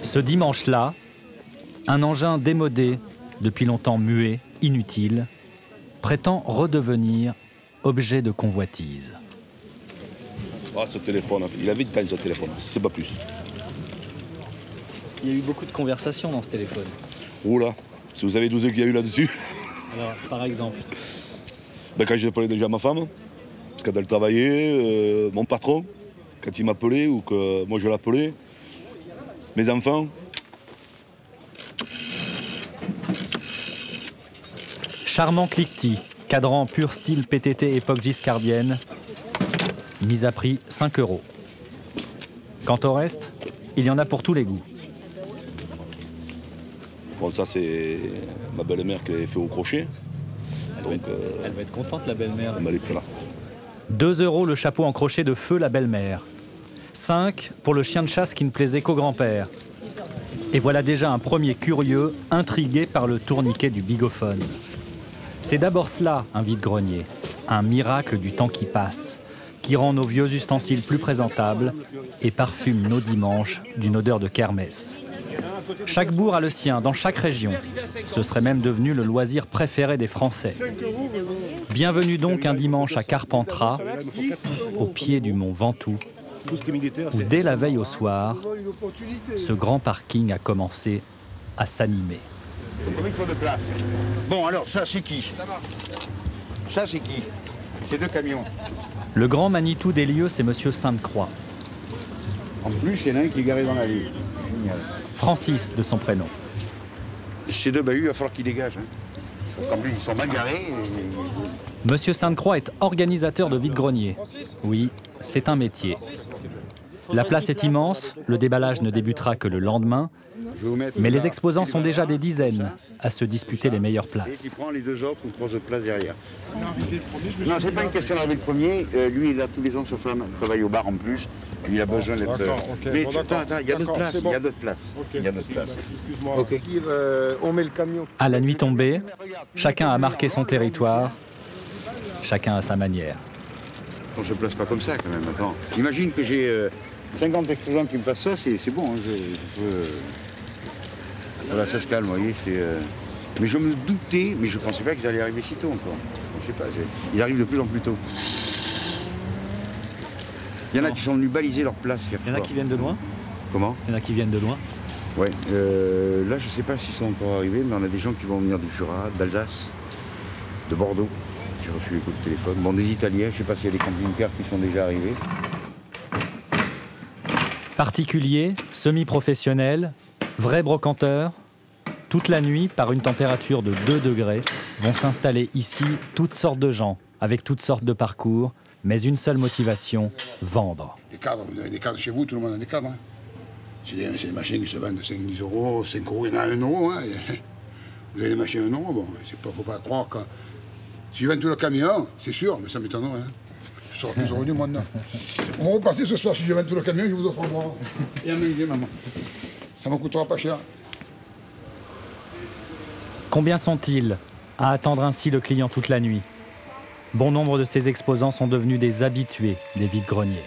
Ce dimanche-là, un engin démodé, depuis longtemps muet, inutile, prétend redevenir objet de convoitise. Ah, ce téléphone, il a vite temps ce téléphone, c'est pas plus. Il y a eu beaucoup de conversations dans ce téléphone. Oula, si vous savez tout ce qu'il y a eu là-dessus. Alors, par exemple Ben, quand j'ai appelé déjà ma femme, parce qu'elle travaillait, mon patron, quand il m'appelait ou que moi je l'appelais, mes enfants. Charmant cliquetis, cadran pur style PTT époque giscardienne, mise à prix 5 €. Quant au reste, il y en a pour tous les goûts. Bon, ça c'est ma belle-mère qui l'avait fait au crochet. Elle va être contente, la belle-mère. Elle m'a les là. 2 € le chapeau en crochet de feu, la belle-mère. 5 pour le chien de chasse qui ne plaisait qu'au grand-père. Et voilà déjà un premier curieux, intrigué par le tourniquet du bigophone. C'est d'abord cela, un vide-grenier, un miracle du temps qui passe, qui rend nos vieux ustensiles plus présentables et parfume nos dimanches d'une odeur de kermesse. Chaque bourg a le sien, dans chaque région. Ce serait même devenu le loisir préféré des Français. Bienvenue donc un dimanche à Carpentras, au pied du mont Ventoux, où dès la veille au soir, ce grand parking a commencé à s'animer. Combien il faut de place? Bon, alors, ça, c'est qui? Ça, c'est qui? C'est 2 camions. Le grand Manitou des lieux, c'est Monsieur Sainte-Croix. En plus, il y en a un qui est garé dans la ville. Génial. Francis, de son prénom. Ces 2 bahuts, il va falloir qu'ils dégagent. Parce qu'en plus, ils sont mal garés. Monsieur Sainte-Croix est organisateur de vide-grenier. Oui, c'est un métier. La place est immense, le déballage ne débutera que le lendemain, mais les exposants sont déjà des dizaines à se disputer les meilleures places. Il prend les 2 autres ou 3 autres places derrière. Non, c'est pas une question d'arriver le premier. Lui, il a tous les ans sa femme travaille au bar en plus. Lui, il a besoin d'être... Mais attends, il y a d'autres places. Il y a d'autres places. Il y a d'autres places. Ok. On met le camion. À la nuit tombée, chacun a marqué son territoire, chacun à sa manière. On ne se place pas comme ça quand même. Attends. Imagine que j'ai 50 exposants qui me fassent ça, c'est bon. Hein, voilà, ça se calme, vous voyez. Mais je me doutais, mais je ne pensais pas qu'ils allaient arriver si tôt encore. Je ne sais pas, ils arrivent de plus en plus tôt. Il y en a qui sont venus baliser leur place hier soir. Il y en a qui viennent de loin? Comment? Il y en a qui viennent de loin? Ouais. Là, je ne sais pas s'ils sont encore arrivés, mais on a des gens qui vont venir du Jura, d'Alsace, de Bordeaux. J'ai reçu les coups de téléphone. Bon, des Italiens, je ne sais pas s'il y a des camping-cars qui sont déjà arrivés. Particuliers, semi-professionnels, vrais brocanteurs, toute la nuit, par une température de 2 degrés, vont s'installer ici toutes sortes de gens, avec toutes sortes de parcours, mais une seule motivation, vendre. Les cadres, vous avez des cadres chez vous, tout le monde a des cadres. Hein. C'est des machines qui se vendent 5-10 €, 5 €, il y en a 1 €. Hein. Vous avez des machines à 1 €, bon, il ne faut pas croire que... Si je vends tout le camion, c'est sûr, mais ça m'étonnerait. Hein. Je serai plus heureux du monde. On va repasser ce soir, si je vends tout le camion, je vous offre un boire. Et un menu, maman. Ça ne me coûtera pas cher. Combien sont-ils à attendre ainsi le client toute la nuit? Bon nombre de ces exposants sont devenus des habitués des vides-greniers.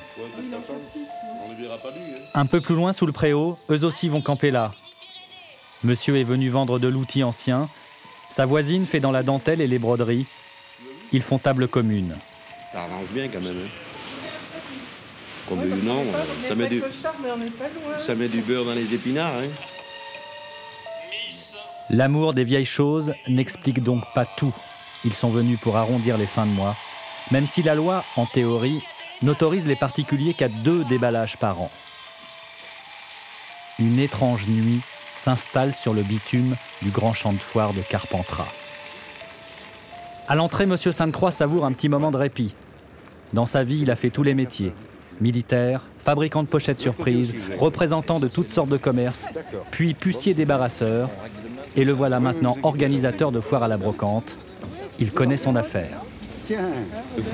Un peu plus loin, sous le préau, eux aussi vont camper là. Monsieur est venu vendre de l'outil ancien. Sa voisine fait dans la dentelle et les broderies. Ils font table commune. Ça arrange bien quand même. Hein. Comme le nom, ça met du beurre dans les épinards. Hein. L'amour des vieilles choses n'explique donc pas tout. Ils sont venus pour arrondir les fins de mois, même si la loi, en théorie, n'autorise les particuliers qu'à 2 déballages par an. Une étrange nuit s'installe sur le bitume du grand champ de foire de Carpentras. À l'entrée, Monsieur Sainte-Croix savoure un petit moment de répit. Dans sa vie, il a fait tous les métiers. Militaire, fabricant de pochettes surprises, représentant de toutes sortes de commerces, puis pucier débarrasseur. Et le voilà maintenant organisateur de foire à la brocante. Il connaît son affaire. tiens.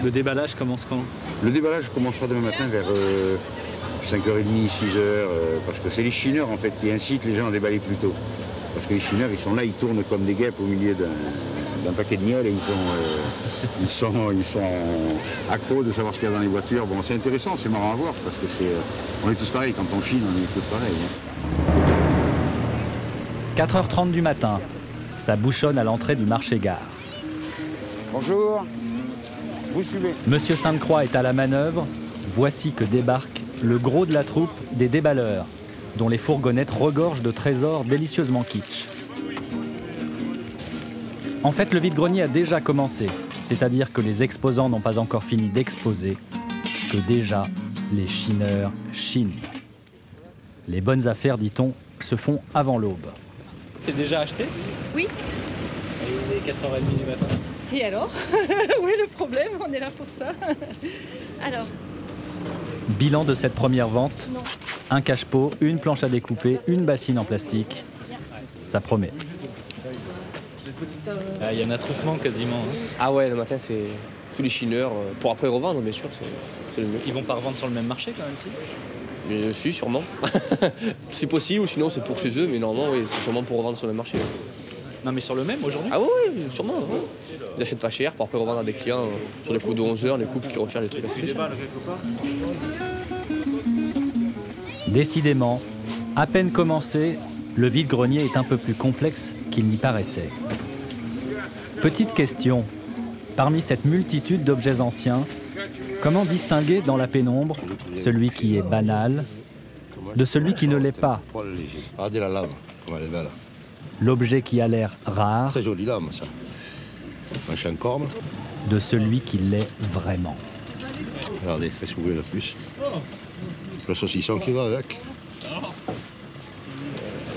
Le déballage commence quand? Le déballage commencera demain matin vers 5h30, 6h, parce que c'est les chineurs en fait qui incitent les gens à déballer plus tôt. Parce que les chineurs, ils sont là, ils tournent comme des guêpes au milieu d'un paquet de miel et ils sont accros de savoir ce qu'il y a dans les voitures. Bon, c'est intéressant, c'est marrant à voir parce que on est tous pareils. Quand on chine, on est tous pareils. Hein. 4h30 du matin, ça bouchonne à l'entrée du marché-gare. Bonjour, vous suivez. Monsieur Sainte-Croix est à la manœuvre. Voici que débarque le gros de la troupe des déballeurs, dont les fourgonnettes regorgent de trésors délicieusement kitsch. En fait, le vide-grenier a déjà commencé, c'est-à-dire que les exposants n'ont pas encore fini d'exposer, que déjà les chineurs chinent. Les bonnes affaires, dit-on, se font avant l'aube. C'est déjà acheté? Oui. Et il est 4h30 du matin. Et alors? Où est le problème? On est là pour ça. Alors? Bilan de cette première vente, non. Un cache-pot, une planche à découper, une bassine en plastique. Ça promet. Il y a un attroupement quasiment. Hein. Ah ouais, le matin, c'est tous les chineurs, pour après revendre, bien sûr, c'est le mieux. Ils vont pas revendre sur le même marché quand même, si? Mais si, sûrement. C'est possible, ou sinon c'est pour chez eux, mais normalement, oui, c'est sûrement pour revendre sur le même marché. Non, mais sur le même aujourd'hui? Ah oui, sûrement. Ouais. Ils achètent pas cher pour après revendre à des clients sur les coups de 11 heures, les couples qui recherchent des trucs assez spéciaux. Décidément, à peine commencé, le vide-grenier est un peu plus complexe qu'il n'y paraissait. Petite question, parmi cette multitude d'objets anciens, comment distinguer dans la pénombre celui qui est banal de celui qui ne l'est pas? Regardez la lame, comme elle est belle. L'objet qui a l'air rare Très jolie lame, ça. Machin corne. de celui qui l'est vraiment. Regardez, qu'est-ce que vous voulez de plus? Le saucisson qui va avec.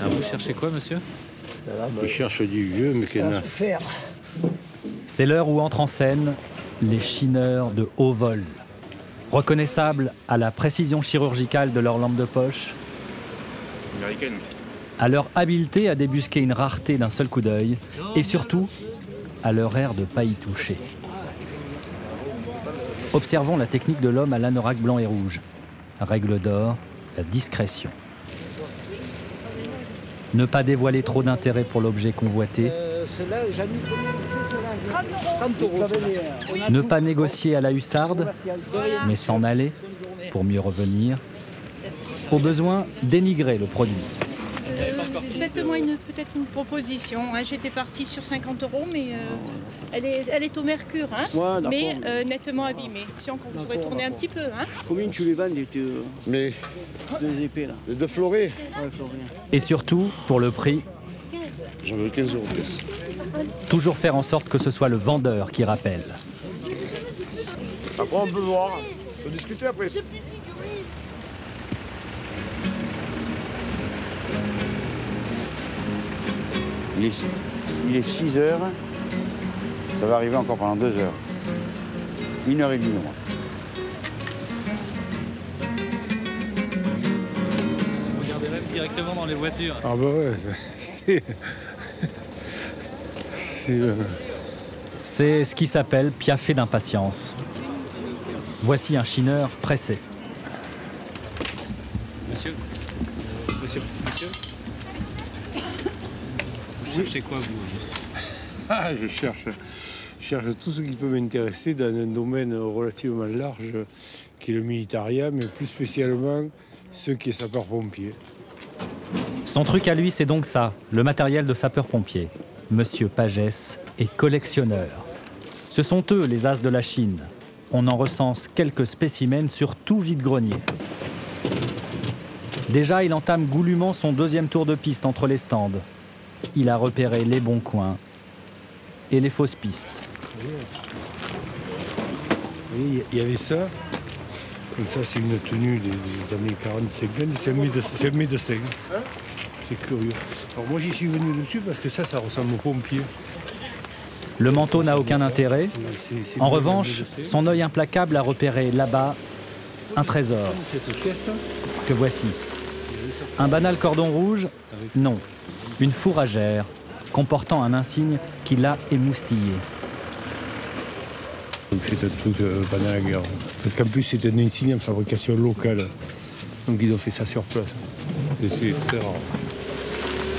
Ah, vous cherchez quoi, monsieur? Je cherche du vieux, mais qui est neuf. C'est l'heure où entrent en scène les chineurs de haut vol. Reconnaissables à la précision chirurgicale de leur lampe de poche, Américaine. à leur habileté à débusquer une rareté d'un seul coup d'œil, et surtout, à leur air de pas y toucher. Observons la technique de l'homme à l'anorak blanc et rouge. Règle d'or, la discrétion. Ne pas dévoiler trop d'intérêt pour l'objet convoité. Ne pas négocier à la hussarde, mais s'en aller pour mieux revenir. Au besoin, dénigrer le produit. Faites-moi peut-être une proposition. Hein. J'étais partie sur 50 €, mais elle est au mercure, hein, Ouais, mais nettement abîmée. Si on pourrait tourner un petit peu. Hein. Combien tu les vends, Mais deux épées là? les deux florets, Ouais, Florian. Et surtout, pour le prix, j'en veux 15 € plus. toujours faire en sorte que ce soit le vendeur qui rappelle. Après, on peut voir. On peut discuter après. Il est 6 heures, ça va arriver encore pendant 2 heures. 1h30 au moins. Vous regardez même directement dans les voitures. Ah bah ouais, c'est... C'est ce qui s'appelle piaffer d'impatience. Voici un chineur pressé. Monsieur, vous cherchez quoi, vous, juste? Ah, je cherche tout ce qui peut m'intéresser dans un domaine relativement large qui est le militaria, mais plus spécialement ce qui est sapeur-pompier. Son truc à lui, c'est donc ça, le matériel de sapeur-pompier. Monsieur Pagès est collectionneur. Ce sont eux les as de la Chine. On en recense quelques spécimens sur tout vide-grenier. Déjà, il entame goulûment son deuxième tour de piste entre les stands. Il a repéré les bons coins et les fausses pistes. Oui, il y avait ça. Comme ça, c'est une tenue des années 40-50. C'est un médecin. C'est curieux. Alors moi, j'y suis venu dessus parce que ça ressemble aux pompiers. Le manteau n'a aucun intérêt. En revanche, son œil implacable a repéré là-bas un trésor Cette caisse, que voici. Un banal cordon rouge? Non. Une fourragère comportant un insigne qui l'a émoustillé. c'est un truc pendant la guerre. Parce qu'en plus, c'est un insigne en fabrication locale. Donc ils ont fait ça sur place. Et c'est très rare.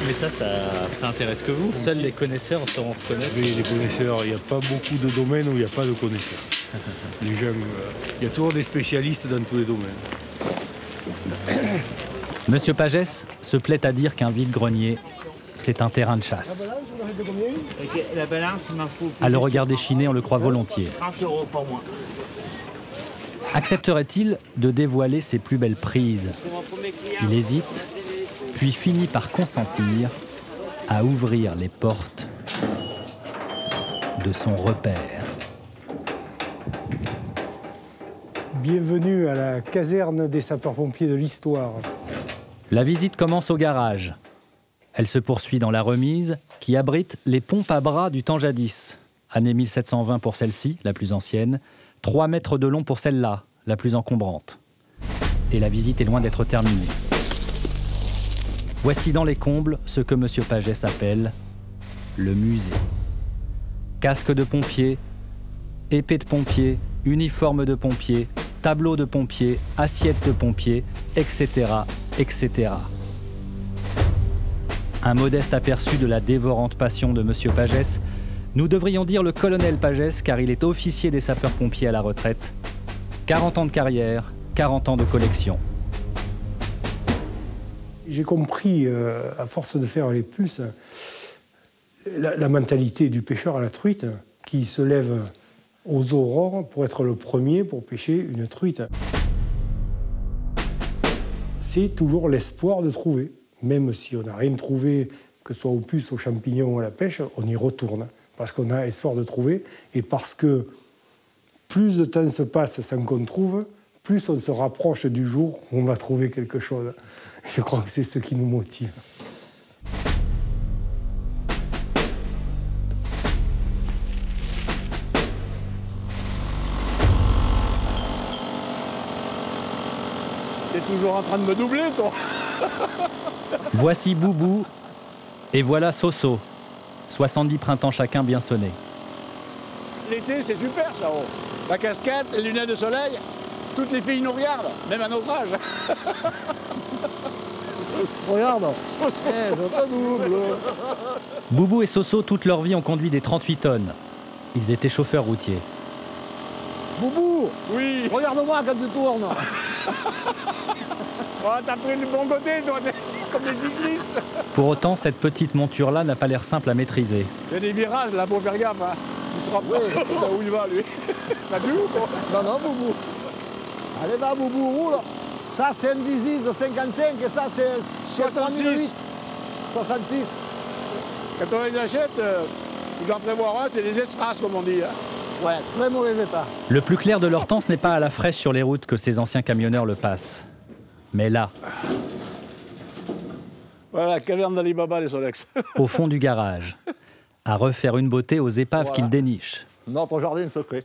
Mais ça intéresse que vous. Seuls les connaisseurs sauront reconnaître. Oui, les connaisseurs, il n'y a pas beaucoup de domaines où il n'y a pas de connaisseurs. Les gens, il y a toujours des spécialistes dans tous les domaines. Monsieur Pagès se plaît à dire qu'un vide-grenier, c'est un terrain de chasse. La balance, il m'en faut. À le regarder chiner, on le croit volontiers. 30 € par mois. Accepterait-il de dévoiler ses plus belles prises? Il hésite, puis finit par consentir à ouvrir les portes de son repère. Bienvenue à la caserne des sapeurs-pompiers de l'Histoire. La visite commence au garage. Elle se poursuit dans la remise qui abrite les pompes à bras du temps jadis. Année 1720 pour celle-ci, la plus ancienne, 3 mètres de long pour celle-là, la plus encombrante. Et la visite est loin d'être terminée. Voici dans les combles ce que M. Pagès appelle le musée. Casque de pompier, épée de pompier, uniforme de pompier, tableau de pompier, assiette de pompier, etc., etc. Un modeste aperçu de la dévorante passion de M. Pagès. Nous devrions dire le colonel Pagès, car il est officier des sapeurs-pompiers à la retraite. 40 ans de carrière, 40 ans de collection. J'ai compris, à force de faire les puces, la mentalité du pêcheur à la truite, qui se lève aux aurores pour être le premier pour pêcher une truite. C'est toujours l'espoir de trouver. Même si on n'a rien trouvé, que ce soit aux puces, aux champignons ou à la pêche, on y retourne. Parce qu'on a espoir de trouver et parce que plus de temps se passe sans qu'on trouve, plus on se rapproche du jour où on va trouver quelque chose. Je crois que c'est ce qui nous motive. T'es toujours en train de me doubler, toi. Voici Boubou et voilà Soso. 70 printemps chacun bien sonnés. L'été, c'est super, ça. Oh. La casquette, les lunettes de soleil, toutes les filles nous regardent, même à notre âge. Regarde, Boubou et Soso, toute leur vie, ont conduit des 38 tonnes. Ils étaient chauffeurs routiers. Boubou, oui. Regarde-moi quand tu tournes. Oh, t'as pris le bon côté, toi, comme les cyclistes. Pour autant, cette petite monture-là n'a pas l'air simple à maîtriser. Il y a des virages, là, pour faire gaffe. Hein. Tu te rends pas où il va, lui. T'as vu ou quoi? Non, Boubou. Allez, va, Boubou, roule. Ça, c'est un Dizzy de 55 et ça, c'est 66. 66. Quand on les achète, tu dois en prévoir un, c'est des estraces, comme on dit. Hein. Ouais, très mauvais état. Le plus clair de leur temps, ce n'est pas à la fraîche sur les routes que ces anciens camionneurs le passent. Mais là, voilà, caverne d'Ali Baba, les Solex. au fond du garage, à refaire une beauté aux épaves qu'ils dénichent. Notre jardin secret.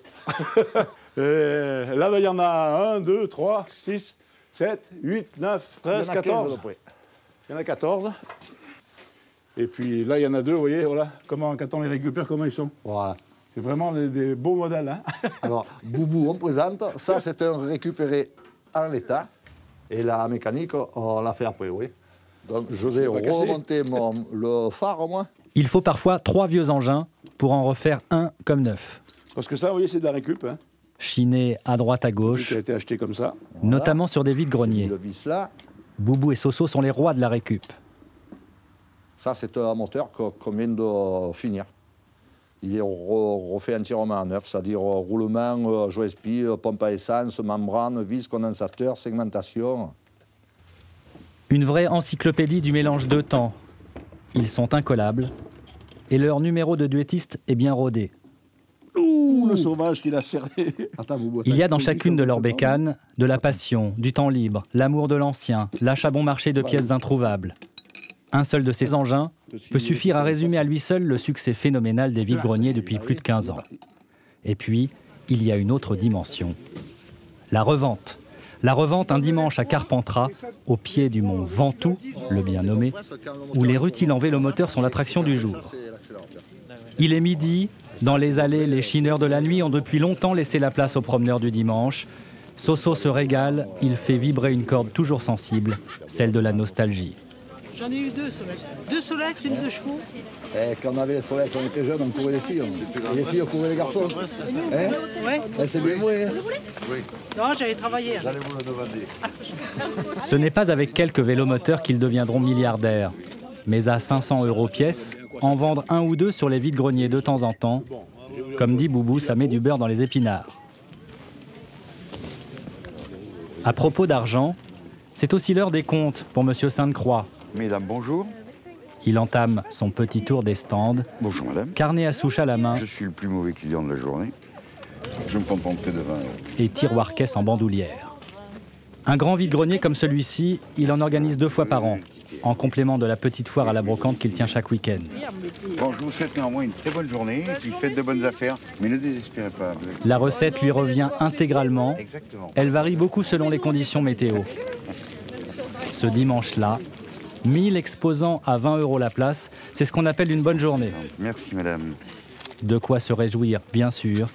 Là, il y en a 1, 2, 3, 6, 7, 8, 9, 13, 14. Il y en a 14. Et puis là, il y en a 2, vous voyez, voilà. Comment, quand on les récupère, comment ils sont. Voilà. C'est vraiment des beaux modèles. Hein. Alors, Boubou, on présente. Ça, c'est un récupéré en l'état. Et la mécanique, on l'a fait après, oui. Donc, je vais remonter le phare, moi. Il faut parfois 3 vieux engins pour en refaire un comme neuf. Parce que ça, vous voyez, c'est de la récup. Hein. Chiné à droite à gauche, qui a été acheté comme ça. Notamment sur des vide-greniers. Boubou et Soso sont les rois de la récup. Ça, c'est un moteur qu'on vient de finir. Il est refait entièrement en neuf, c'est-à-dire roulement, joie-esprit, pompe à essence, membrane, vis, condensateur, segmentation. Une vraie encyclopédie du mélange de temps. Ils sont incollables et leur numéro de duettiste est bien rodé. Ouh, le sauvage qu'il a serré. Il y a dans chacune de leurs bécanes de la passion, du temps libre, l'amour de l'ancien, l'achat bon marché de pièces introuvables. Un seul de ces engins peut suffire à résumer à lui seul le succès phénoménal des vide-greniers depuis plus de 15 ans. Et puis, il y a une autre dimension. La revente. La revente un dimanche à Carpentras, au pied du mont Ventoux, le bien nommé, où les rutiles en vélomoteur sont l'attraction du jour. Il est midi, Dans les allées, les chineurs de la nuit ont depuis longtemps laissé la place aux promeneurs du dimanche. Soso se régale, il fait vibrer une corde toujours sensible, celle de la nostalgie. J'en ai eu 2 Solex. 2 Solex et 2 chevaux. Quand on avait les Solex, on était jeunes, on courait les filles. Et les filles, on courait les garçons. Hein? Ouais. C'est bien vrai. Hein? Oui. Non, j'avais travaillé. J'allais vous le demander. Ce n'est pas avec quelques vélomoteurs qu'ils deviendront milliardaires. Mais à 500 € pièce, en vendre un ou deux sur les vides-greniers de temps en temps, comme dit Boubou, ça met du beurre dans les épinards. À propos d'argent, c'est aussi l'heure des comptes pour Monsieur Sainte-Croix. Mesdames, bonjour. Il entame son petit tour des stands. Bonjour madame. Carnet à souche à la main. Je suis le plus mauvais client de la journée. Je me contenterai de 20 €. Et tiroir-caisse en bandoulière. Un grand vide-grenier comme celui-ci, il en organise 2 fois par an, en complément de la petite foire à la brocante qu'il tient chaque week-end. Bon, je vous souhaite néanmoins une très bonne journée, et puis faites de bonnes affaires, mais ne désespérez pas. La recette lui revient intégralement. Exactement. Elle varie beaucoup selon les conditions météo. Ce dimanche-là, 1000 exposants à 20 € la place, c'est ce qu'on appelle une bonne journée. Merci madame. De quoi se réjouir, bien sûr.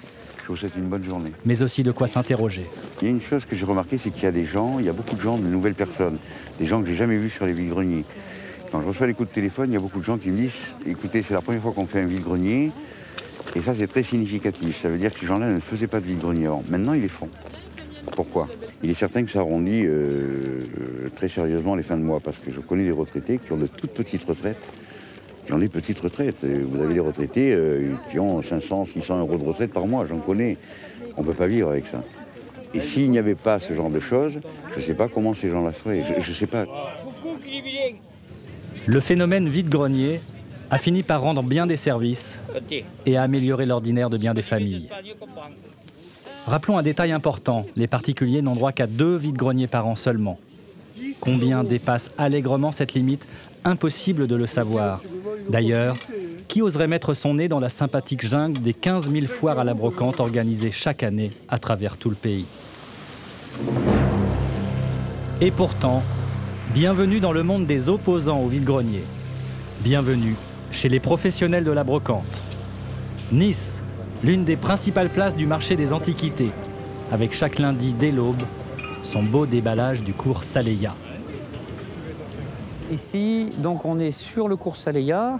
Je vous souhaite une bonne journée. Mais aussi de quoi s'interroger. Il y a une chose que j'ai remarqué, c'est qu'il y a des gens, il y a beaucoup de gens, de nouvelles personnes, des gens que j'ai jamais vus sur les vide-greniers. Quand je reçois les coups de téléphone, il y a beaucoup de gens qui me disent « Écoutez, c'est la première fois qu'on fait un vide-grenier ». Et ça, c'est très significatif. Ça veut dire que ces gens-là ne faisaient pas de vide-grenier avant. Maintenant, ils les font. Pourquoi? Il est certain que ça arrondit très sérieusement les fins de mois, parce que je connais des retraités qui ont de toutes petites retraites, qui ont des petites retraites. Vous avez des retraités qui ont 500, 600 € de retraite par mois, j'en connais. On ne peut pas vivre avec ça. Et s'il n'y avait pas ce genre de choses, je ne sais pas comment ces gens-là feraient, je ne sais pas. Le phénomène vide-grenier a fini par rendre bien des services et à améliorer l'ordinaire de bien des familles. Rappelons un détail important, les particuliers n'ont droit qu'à 2 vide-greniers par an seulement. Combien dépasse allègrement cette limite? Impossible de le savoir. D'ailleurs, qui oserait mettre son nez dans la sympathique jungle des 15 000 foires à la brocante organisées chaque année à travers tout le pays? Et pourtant, bienvenue dans le monde des opposants au vide-grenier. Bienvenue chez les professionnels de la brocante. Nice, l'une des principales places du marché des antiquités, avec chaque lundi dès l'aube, son beau déballage du cours Saleya. Ici, donc, on est sur le cours Saleya.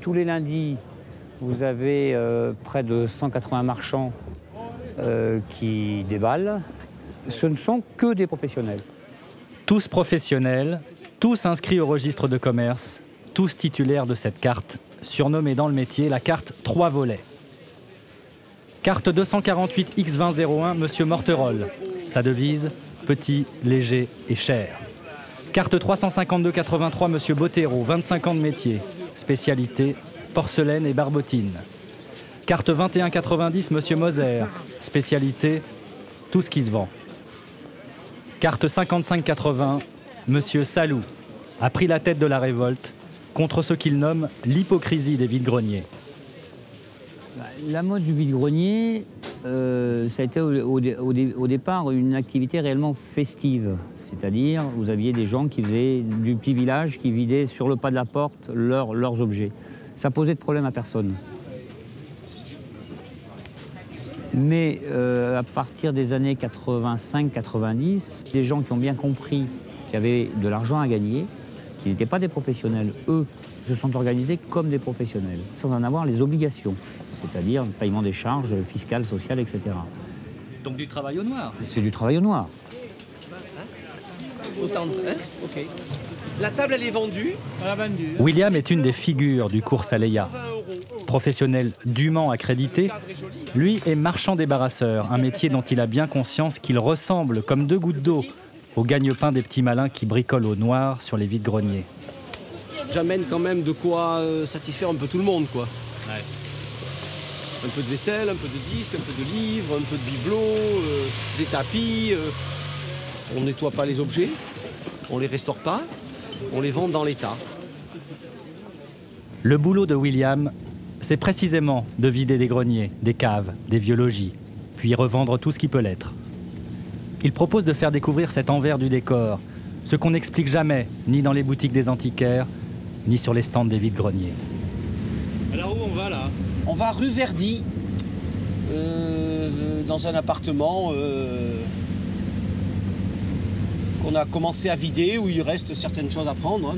Tous les lundis, vous avez près de 180 marchands qui déballent. Ce ne sont que des professionnels. Tous professionnels, tous inscrits au registre de commerce, tous titulaires de cette carte, surnommée dans le métier la carte 3 volets. Carte 248 X2001, Monsieur Morterolle. Sa devise, petit, léger et cher. Carte 352-83, Monsieur Bottero, 25 ans de métier. Spécialité, porcelaine et barbotine. Carte 21-90, Monsieur Moser. Spécialité, tout ce qui se vend. Carte 55-80, Monsieur Salou a pris la tête de la révolte contre ce qu'il nomme l'hypocrisie des vide-greniers. La mode du vide-grenier, ça a été au départ une activité réellement festive. C'est-à-dire, vous aviez des gens qui faisaient du petit village, qui vidaient sur le pas de la porte leurs objets. Ça posait de problème à personne. Mais à partir des années 85-90, des gens qui ont bien compris qu'il y avait de l'argent à gagner, qui n'étaient pas des professionnels, eux, se sont organisés comme des professionnels, sans en avoir les obligations, c'est-à-dire le paiement des charges fiscales, sociales, etc. Donc du travail au noir? C'est du travail au noir. Autant de... Hein? Ok. La table, elle est vendue. Elle a vendu. William est une des figures du cours Saleya. Professionnel dûment accrédité, lui est marchand débarrasseur, un métier dont il a bien conscience qu'il ressemble comme 2 gouttes d'eau au gagne-pain des petits malins qui bricolent au noir sur les vide-greniers. J'amène quand même de quoi satisfaire un peu tout le monde, quoi. Ouais. Un peu de vaisselle, un peu de disques, un peu de livres, un peu de bibelots, des tapis. On ne nettoie pas les objets, on les restaure pas, on les vend dans l'état. Le boulot de William, c'est précisément de vider des greniers, des caves, des vieux logis, puis revendre tout ce qui peut l'être. Il propose de faire découvrir cet envers du décor, ce qu'on n'explique jamais, ni dans les boutiques des antiquaires, ni sur les stands des vide-greniers. Alors où on va là? On va rue Verdi, dans un appartement qu'on a commencé à vider, où il reste certaines choses à prendre. Hein.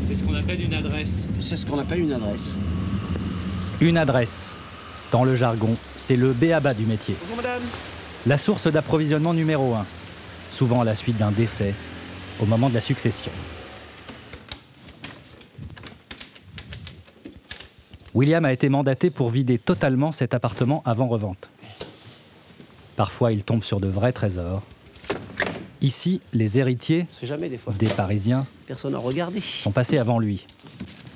C'est ce qu'on appelle une adresse. C'est ce qu'on appelle une adresse. Une adresse. Dans le jargon, c'est le b.a.-ba du métier. Bonjour madame. La source d'approvisionnement numéro 1, souvent à la suite d'un décès, au moment de la succession. William a été mandaté pour vider totalement cet appartement avant revente. Parfois, il tombe sur de vrais trésors. Ici, les héritiers, jamais, des fois. des Parisiens, Personne n'a regardé. sont passés avant lui.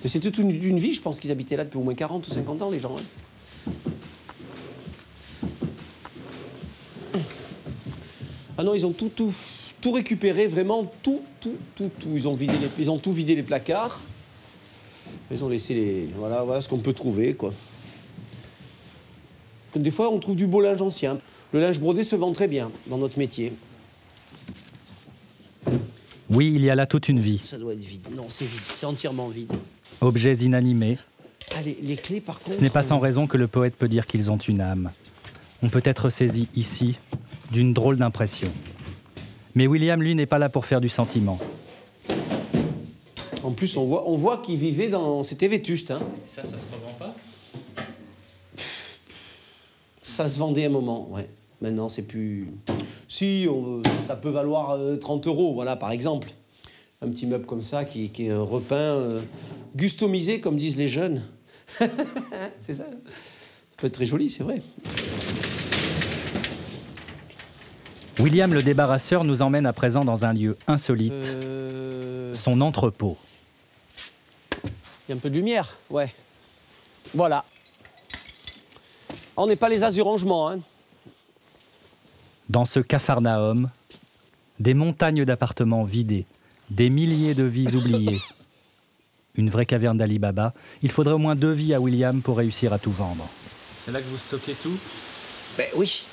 Mais c'est toute une vie, je pense qu'ils habitaient là depuis au moins 40 ou 50 ans, les gens. Hein. Ah non, ils ont tout récupéré, vraiment tout. Ils ont tout vidé les placards. Ils ont laissé les... Voilà ce qu'on peut trouver, quoi. Des fois, on trouve du beau linge ancien. Le linge brodé se vend très bien dans notre métier. Oui, il y a là toute une vie. Ça doit être vide. Non, c'est vide. C'est entièrement vide. Objets inanimés. Ah, les clés, par contre... Ce n'est pas sans raison que le poète peut dire qu'ils ont une âme. On peut être saisi ici d'une drôle d'impression. Mais William, lui, n'est pas là pour faire du sentiment. En plus, on voit qu'il vivait dans... C'était vétuste, hein. Ça se revend pas? Ça se vendait un moment, ouais. Maintenant, c'est plus... Si, ça peut valoir 30 €, voilà, par exemple. Un petit meuble comme ça qui est repeint, customisé, comme disent les jeunes. C'est ça. Ça peut être très joli, c'est vrai. William le débarrasseur nous emmène à présent dans un lieu insolite, son entrepôt. Il y a un peu de lumière, ouais. Voilà. On n'est pas les as du rangement, hein. Dans ce capharnaüm, des montagnes d'appartements vidés, des milliers de vies oubliées. Une vraie caverne d'Ali Baba. Il faudrait au moins 2 vies à William pour réussir à tout vendre. C'est là que vous stockez tout? Ben oui.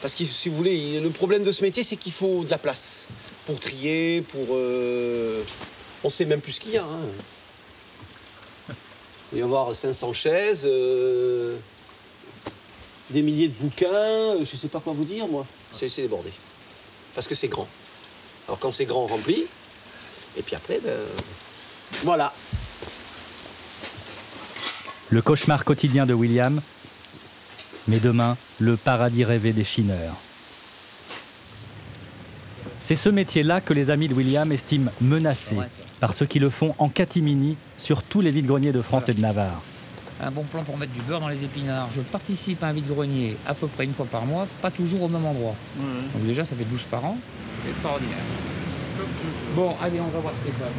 Parce que si vous voulez, le problème de ce métier, c'est qu'il faut de la place. Pour trier, pour... On sait même plus ce qu'il y a. Hein. Il va y avoir 500 chaises, des milliers de bouquins, je sais pas quoi vous dire, moi. C'est débordé. Parce que c'est grand. Alors quand c'est grand, on remplit. Et puis après, ben... Voilà. Le cauchemar quotidien de William, mais demain, le paradis rêvé des chineurs. C'est ce métier-là que les amis de William estiment menacé par ceux qui le font en catimini sur tous les vide-greniers de France et de Navarre. Un bon plan pour mettre du beurre dans les épinards. Je participe à un vide-grenier à peu près 1 fois par mois, pas toujours au même endroit. Donc déjà, ça fait 12 par an. C'est extraordinaire. Bon, allez, on va voir Stéphane.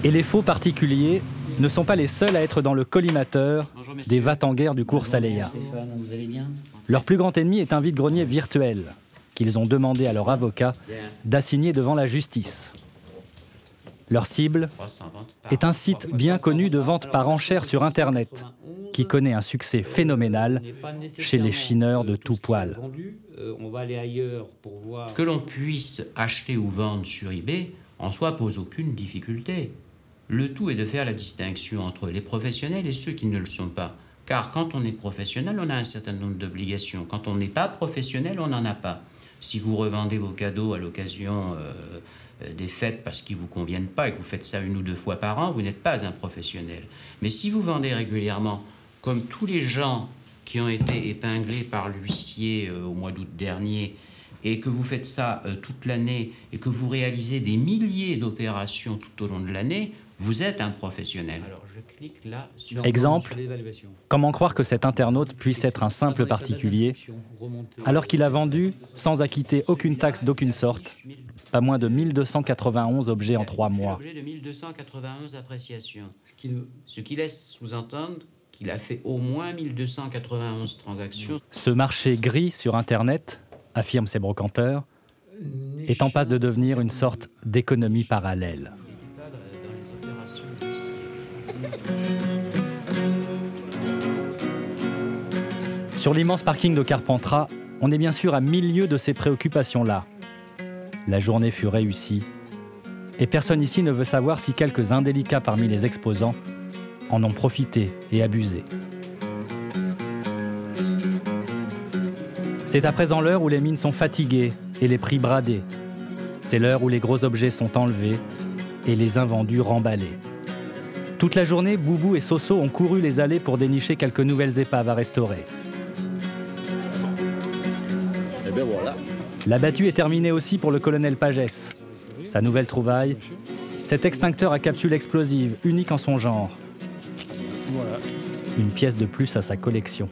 Et les faux particuliers ne sont pas les seuls à être dans le collimateur des va-t-en-guerre du cours Saléa. Vous allez bien? Leur plus grand ennemi est un vide-grenier virtuel qu'ils ont demandé à leur avocat d'assigner devant la justice. Leur cible est un site bien connu de vente par enchère sur Internet, qui connaît un succès phénoménal chez les chineurs de tout poil. On va aller ailleurs pour voir. Que l'on puisse acheter ou vendre sur eBay, en soi, pose aucune difficulté. Le tout est de faire la distinction entre les professionnels et ceux qui ne le sont pas. Car quand on est professionnel, on a un certain nombre d'obligations. Quand on n'est pas professionnel, on n'en a pas. Si vous revendez vos cadeaux à l'occasion des fêtes parce qu'ils ne vous conviennent pas et que vous faites ça 1 ou 2 fois par an, vous n'êtes pas un professionnel. Mais si vous vendez régulièrement, comme tous les gens qui ont été épinglés par l'huissier au mois d'août dernier, et que vous faites ça toute l'année et que vous réalisez des milliers d'opérations tout au long de l'année, vous êtes un professionnel. Alors je clique là sur... Exemple, comment croire que cet internaute puisse être un simple particulier alors qu'il a vendu, sans acquitter aucune taxe d'aucune sorte, pas moins de 1291 objets en 3 mois. L'objet de 1291 appréciations. Ce qui laisse sous-entendre qu'il a fait au moins 1291 transactions. Ce marché gris sur Internet, affirment ces brocanteurs, est en passe de devenir une sorte d'économie parallèle. Sur l'immense parking de Carpentras, on est bien sûr à milieu de ces préoccupations-là. La journée fut réussie, et personne ici ne veut savoir si quelques indélicats parmi les exposants en ont profité et abusé. C'est à présent l'heure où les mines sont fatiguées et les prix bradés. C'est l'heure où les gros objets sont enlevés et les invendus remballés. Toute la journée, Boubou et Soso ont couru les allées pour dénicher quelques nouvelles épaves à restaurer. Et bien voilà. La battue est terminée aussi pour le colonel Pagès. Sa nouvelle trouvaille, cet extincteur à capsule explosive, unique en son genre. Voilà. Une pièce de plus à sa collection.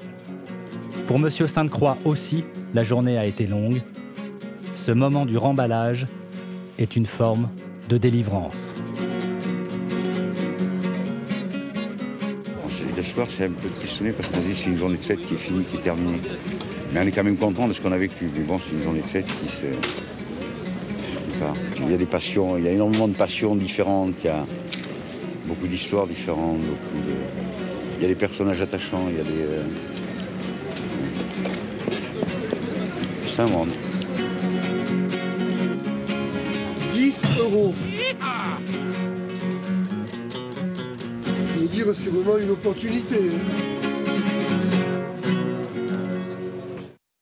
Pour Monsieur Sainte-Croix aussi, la journée a été longue. Ce moment du remballage est une forme de délivrance. Le soir, c'est un peu tristonné parce qu'on se dit que c'est une journée de fête qui est finie, qui est terminée. Mais on est quand même content de ce qu'on a vécu. Mais bon, c'est une journée de fête qui se... Il y a des passions, il y a énormément de passions différentes, il y a beaucoup d'histoires différentes, il y a des personnages attachants, il y a des... C'est un monde. 10 €. Je veux dire, c'est vraiment une opportunité.